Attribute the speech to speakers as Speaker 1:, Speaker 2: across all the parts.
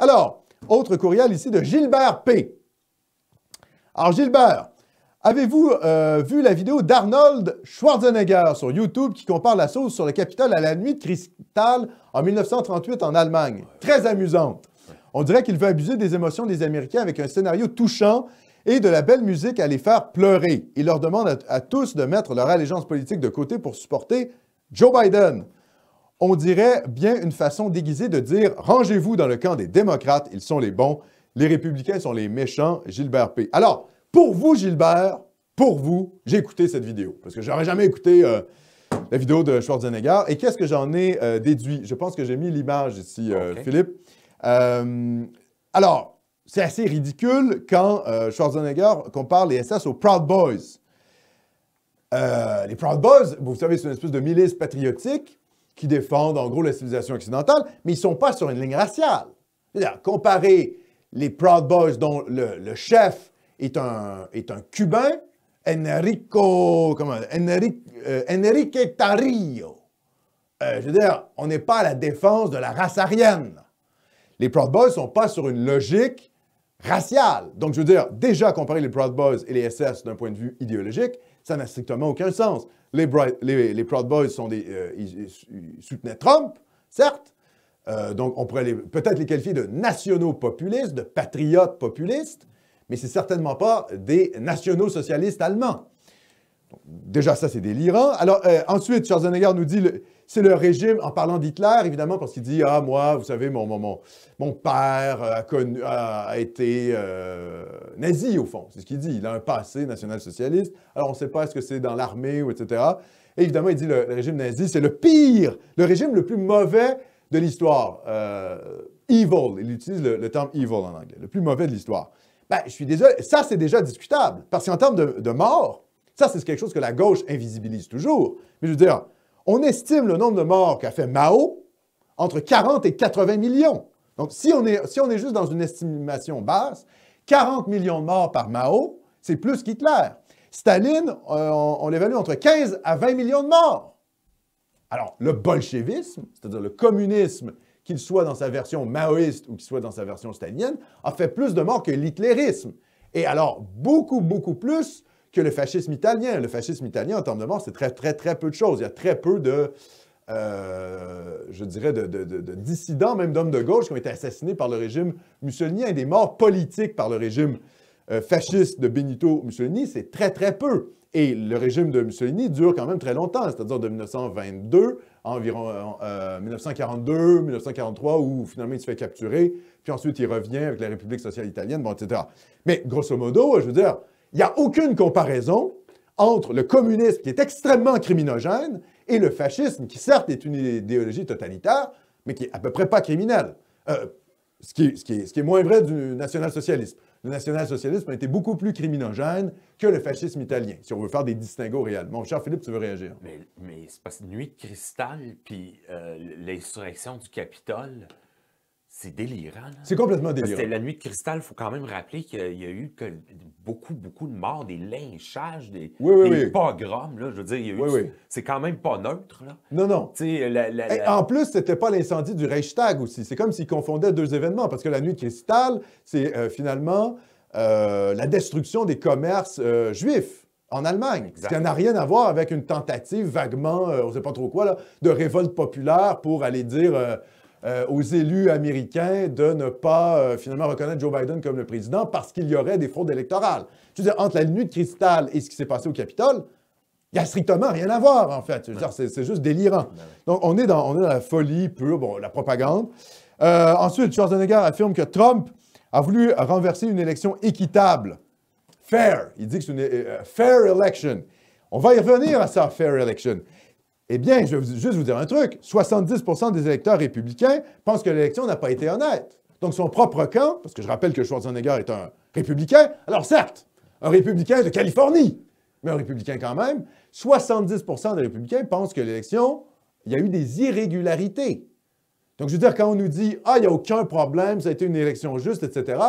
Speaker 1: Alors, autre courriel ici de Gilbert P. Alors, Gilbert, avez-vous vu la vidéo d'Arnold Schwarzenegger sur YouTube qui compare la sauce sur le Capitole à la nuit de cristal en 1938 en Allemagne? Très amusante. On dirait qu'il veut abuser des émotions des Américains avec un scénario touchant et de la belle musique à les faire pleurer. Il leur demande à tous de mettre leur allégeance politique de côté pour supporter Joe Biden. On dirait bien une façon déguisée de dire « Rangez-vous dans le camp des démocrates, ils sont les bons, les républicains sont les méchants, Gilbert P. » Alors, pour vous, Gilbert, pour vous, j'ai écouté cette vidéo, parce que j'aurais jamais écouté la vidéo de Schwarzenegger. Et qu'est-ce que j'en ai déduit? Je pense que j'ai mis l'image ici, okay. Philippe. Alors, c'est assez ridicule quand Schwarzenegger compare les SS aux Proud Boys. Les Proud Boys, vous savez, c'est une espèce de milice patriotique qui défendent en gros la civilisation occidentale, mais ils ne sont pas sur une ligne raciale. C'est-à-dire, comparer les Proud Boys dont le chef est un Cubain, Enrique Tarrio. Je veux dire, on n'est pas à la défense de la race aryenne. Les Proud Boys ne sont pas sur une logique raciale. Donc, je veux dire, déjà comparer les Proud Boys et les SS d'un point de vue idéologique, ça n'a strictement aucun sens. Les Proud Boys ils soutenaient Trump, certes. Donc, on pourrait peut-être les qualifier de nationaux populistes, de patriotes populistes, mais c'est certainement pas des nationaux socialistes allemands. Donc, déjà, ça, c'est délirant. Alors, ensuite, Schwarzenegger nous dit, c'est le régime, en parlant d'Hitler, évidemment, parce qu'il dit, ah, moi, vous savez, mon père a été nazi, au fond. C'est ce qu'il dit. Il a un passé national-socialiste. Alors, on ne sait pas est-ce que c'est dans l'armée ou etc. Et évidemment, il dit, le régime nazi, c'est le pire, le régime le plus mauvais de l'histoire. Evil. Il utilise le terme evil en anglais. Le plus mauvais de l'histoire. Ben, je suis désolé. Ça, c'est déjà discutable. Parce qu'en termes de morts, ça, c'est quelque chose que la gauche invisibilise toujours. Mais je veux dire, on estime le nombre de morts qu'a fait Mao entre 40 et 80 millions. Donc, si on est juste dans une estimation basse, 40 millions de morts par Mao, c'est plus qu'Hitler. Staline, on l'évalue entre 15 à 20 millions de morts. Alors, le bolchevisme, c'est-à-dire le communisme, qu'il soit dans sa version maoïste ou qu'il soit dans sa version stalinienne, a fait plus de morts que l'hitlérisme. Et alors, beaucoup, beaucoup plus que le fascisme italien. Le fascisme italien, en termes de morts, c'est très, très, très peu de choses. Il y a très peu de, je dirais, de dissidents, même d'hommes de gauche, qui ont été assassinés par le régime mussolinien. Et des morts politiques par le régime fasciste de Benito Mussolini, c'est très, très peu. Et le régime de Mussolini dure quand même très longtemps, c'est-à-dire de 1922 à environ 1942, 1943, où finalement il se fait capturer, puis ensuite il revient avec la République sociale italienne, bon, etc. Mais grosso modo, je veux dire, il n'y a aucune comparaison entre le communisme, qui est extrêmement criminogène, et le fascisme, qui certes est une idéologie totalitaire, mais qui est à peu près pas criminelle. Ce qui est moins vrai du national-socialisme. Le national-socialisme a été beaucoup plus criminogène que le fascisme italien, si on veut faire des distinguos réels. Mon cher Philippe, tu veux réagir?
Speaker 2: Mais c'est parce que Nuit de cristal, puis l'insurrection du Capitole, c'est délirant.
Speaker 1: C'est complètement délirant.
Speaker 2: C'était la Nuit de cristal, il faut quand même rappeler qu'il y a eu beaucoup de morts, des lynchages, des pogroms, là, je veux dire, il y a eu... C'est quand même pas neutre, là.
Speaker 1: Non, non. En plus, c'était pas l'incendie du Reichstag aussi. C'est comme s'ils confondaient deux événements, parce que la Nuit de cristal, c'est finalement la destruction des commerces juifs en Allemagne. Exact. Ce qui n'a rien à voir avec une tentative vaguement, on ne sait pas trop quoi, là, de révolte populaire pour aller dire... aux élus américains de ne pas finalement reconnaître Joe Biden comme le président parce qu'il y aurait des fraudes électorales. Je veux dire, entre la nuit de cristal et ce qui s'est passé au Capitole, il n'y a strictement rien à voir, en fait. Je veux dire, c'est juste délirant. Donc, on est dans la folie pure, bon, la propagande. Ensuite, Schwarzenegger affirme que Trump a voulu renverser une élection équitable. Fair. Il dit que c'est une fair election. On va y revenir à ça, fair election. Eh bien, je vais juste vous dire un truc. 70% des électeurs républicains pensent que l'élection n'a pas été honnête. Donc, son propre camp, parce que je rappelle que Schwarzenegger est un républicain, alors certes, un républicain de Californie, mais un républicain quand même, 70% des républicains pensent que l'élection, il y a eu des irrégularités. Donc, je veux dire, quand on nous dit « Ah, il n'y a aucun problème, ça a été une élection juste, etc. »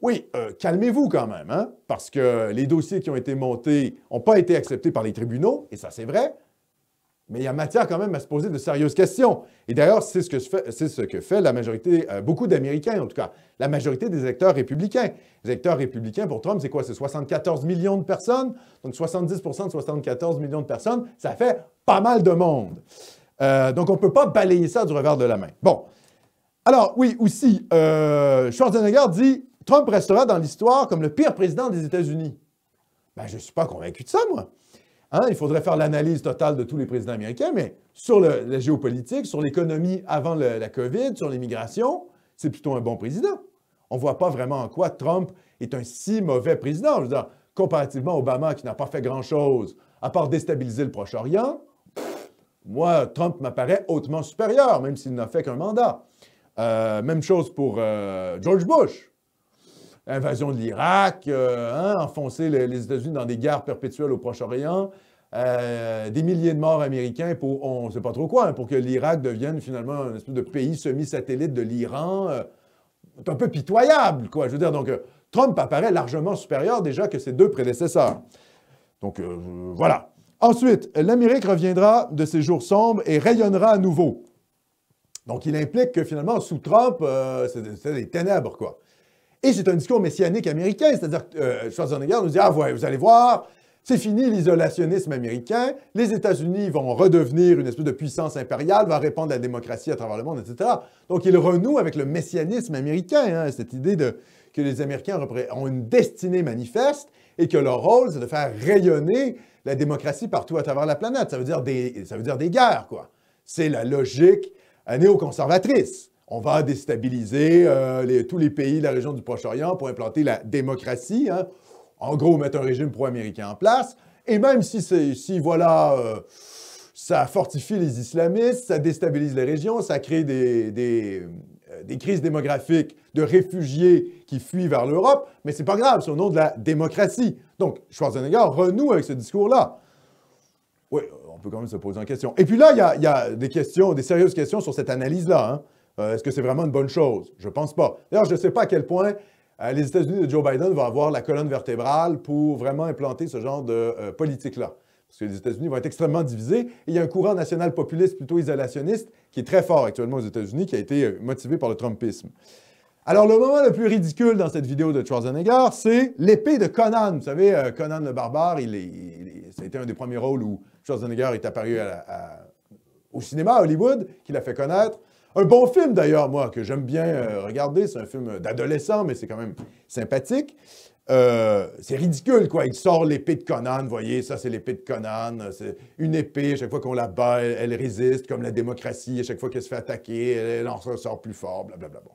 Speaker 1: Oui, calmez-vous quand même, hein, parce que les dossiers qui ont été montés n'ont pas été acceptés par les tribunaux, et ça, c'est vrai. Mais il y a matière quand même à se poser de sérieuses questions. Et d'ailleurs, c'est ce que fait la majorité, beaucoup d'Américains en tout cas, la majorité des électeurs républicains. Les électeurs républicains, pour Trump, c'est quoi? C'est 74 millions de personnes. Donc 70 de 74 millions de personnes, ça fait pas mal de monde. Donc on ne peut pas balayer ça du revers de la main. Bon. Alors, oui, aussi, Schwarzenegger dit « Trump restera dans l'histoire comme le pire président des États-Unis ». Ben, je ne suis pas convaincu de ça, moi. Hein? Il faudrait faire l'analyse totale de tous les présidents américains, mais sur la géopolitique, sur l'économie avant la COVID, sur l'immigration, c'est plutôt un bon président. On ne voit pas vraiment en quoi Trump est un si mauvais président. Je veux dire, comparativement à Obama, qui n'a pas fait grand-chose, à part déstabiliser le Proche-Orient, moi, Trump m'apparaît hautement supérieur, même s'il n'a fait qu'un mandat. Même chose pour George Bush. Invasion de l'Irak, enfoncer les États-Unis dans des guerres perpétuelles au Proche-Orient, des milliers de morts américains pour on ne sait pas trop quoi, hein, pour que l'Irak devienne finalement un espèce de pays semi-satellite de l'Iran. C'est un peu pitoyable, quoi. Je veux dire, donc, Trump apparaît largement supérieur déjà que ses deux prédécesseurs. Donc, voilà. Ensuite, l'Amérique reviendra de ses jours sombres et rayonnera à nouveau. Donc, il implique que finalement, sous Trump, c'est des ténèbres, quoi. Et c'est un discours messianique américain, c'est-à-dire que Schwarzenegger nous dit « Ah, ouais, vous allez voir, c'est fini l'isolationnisme américain, les États-Unis vont redevenir une espèce de puissance impériale, va répandre la démocratie à travers le monde, etc. » Donc, il renoue avec le messianisme américain, hein, cette idée que les Américains ont une destinée manifeste et que leur rôle, c'est de faire rayonner la démocratie partout à travers la planète. Ça veut dire des guerres, quoi. C'est la logique néoconservatrice. On va déstabiliser tous les pays de la région du Proche-Orient pour implanter la démocratie. Hein. En gros, mettre un régime pro-américain en place. Et même si voilà, ça fortifie les islamistes, ça déstabilise les régions, ça crée des crises démographiques de réfugiés qui fuient vers l'Europe, mais c'est pas grave, c'est au nom de la démocratie. Donc, Schwarzenegger renoue avec ce discours-là. Oui, on peut quand même se poser en question. Et puis là, il y a des questions, des sérieuses questions sur cette analyse-là, hein. Est-ce que c'est vraiment une bonne chose? Je ne pense pas. D'ailleurs, je ne sais pas à quel point les États-Unis de Joe Biden vont avoir la colonne vertébrale pour vraiment implanter ce genre de politique-là. Parce que les États-Unis vont être extrêmement divisés. Et il y a un courant national populiste plutôt isolationniste qui est très fort actuellement aux États-Unis, qui a été motivé par le Trumpisme. Alors, le moment le plus ridicule dans cette vidéo de Schwarzenegger, c'est l'épée de Conan. Vous savez, Conan le barbare, ça a été un des premiers rôles où Schwarzenegger est apparu au cinéma à Hollywood, qu'il a fait connaître. Un bon film, d'ailleurs, moi, que j'aime bien regarder. C'est un film d'adolescent, mais c'est quand même sympathique. C'est ridicule, quoi. Il sort l'épée de Conan, vous voyez, ça, c'est l'épée de Conan. C'est une épée, à chaque fois qu'on la bat, elle résiste, comme la démocratie. À chaque fois qu'elle se fait attaquer, elle en ressort plus fort, blablabla. Bon.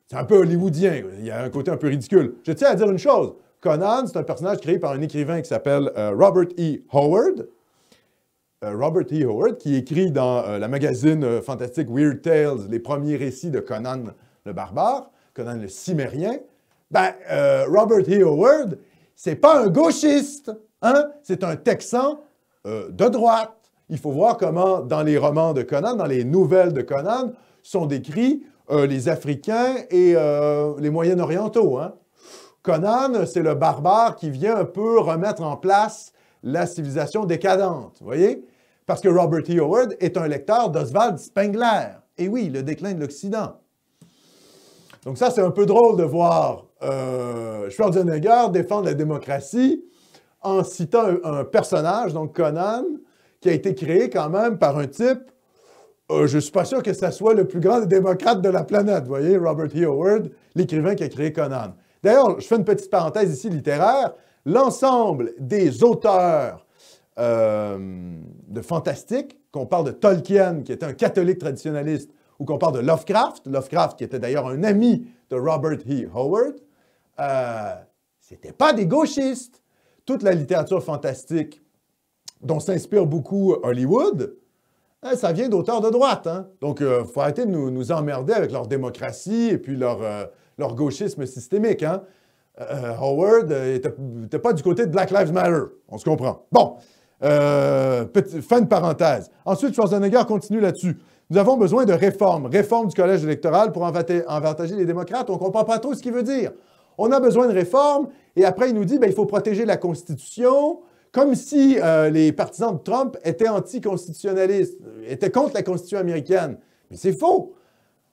Speaker 1: C'est un peu hollywoodien. Il y a un côté un peu ridicule. Je tiens à dire une chose. Conan, c'est un personnage créé par un écrivain qui s'appelle Robert E. Howard. Robert E. Howard, qui écrit dans la magazine fantastique Weird Tales les premiers récits de Conan le barbare, Conan le cimérien. Ben, Robert E. Howard, c'est pas un gauchiste, hein? C'est un Texan de droite. Il faut voir comment, dans les romans de Conan, dans les nouvelles de Conan, sont décrits les Africains et les Moyen-Orientaux. Hein? Conan, c'est le barbare qui vient un peu remettre en place la civilisation décadente, vous voyez? Parce que Robert E. Howard est un lecteur d'Oswald Spengler. Et oui, le déclin de l'Occident. Donc ça, c'est un peu drôle de voir Schwarzenegger défendre la démocratie en citant un personnage, donc Conan, qui a été créé quand même par un type, je ne suis pas sûr que ça soit le plus grand démocrate de la planète, vous voyez, Robert E. Howard, l'écrivain qui a créé Conan. D'ailleurs, je fais une petite parenthèse ici littéraire, l'ensemble des auteurs de fantastique, qu'on parle de Tolkien, qui était un catholique traditionnaliste, ou qu'on parle de Lovecraft qui était d'ailleurs un ami de Robert E. Howard, c'était pas des gauchistes. Toute la littérature fantastique dont s'inspire beaucoup Hollywood, ça vient d'auteurs de droite. Hein? Donc, il faut arrêter de nous emmerder avec leur démocratie et puis leur gauchisme systémique. Hein? Howard n'était pas du côté de Black Lives Matter. On se comprend. Bon, fin de parenthèse. Ensuite, Schwarzenegger continue là-dessus. Nous avons besoin de réformes. Réforme du collège électoral pour avantager les démocrates. On ne comprend pas trop ce qu'il veut dire. On a besoin de réformes. Et après, il nous dit, il faut protéger la Constitution, Comme si les partisans de Trump étaient anticonstitutionnalistes, étaient contre la Constitution américaine. Mais c'est faux.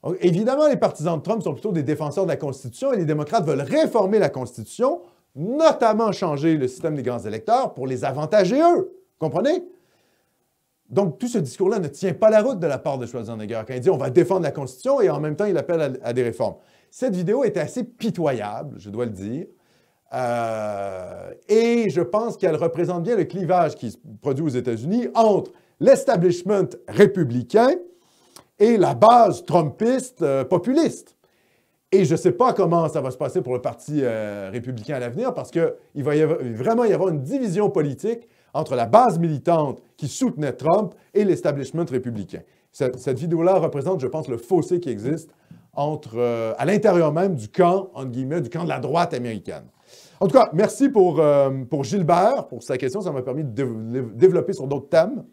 Speaker 1: Donc, évidemment, les partisans de Trump sont plutôt des défenseurs de la Constitution et les démocrates veulent réformer la Constitution, notamment changer le système des grands électeurs pour les avantager eux. Comprenez? Donc, tout ce discours-là ne tient pas la route de la part de Schwarzenegger quand il dit « on va défendre la Constitution » et en même temps, il appelle à des réformes. Cette vidéo était assez pitoyable, je dois le dire. Et je pense qu'elle représente bien le clivage qui se produit aux États-Unis entre l'establishment républicain et la base trumpiste populiste. Et je ne sais pas comment ça va se passer pour le Parti républicain à l'avenir parce qu'il va vraiment y avoir une division politique entre la base militante qui soutenait Trump et l'establishment républicain. Cette vidéo-là représente, je pense, le fossé qui existe à l'intérieur même du camp, entre guillemets, du camp de la droite américaine. En tout cas, merci pour Gilbert, pour sa question. Ça m'a permis de développer sur d'autres thèmes.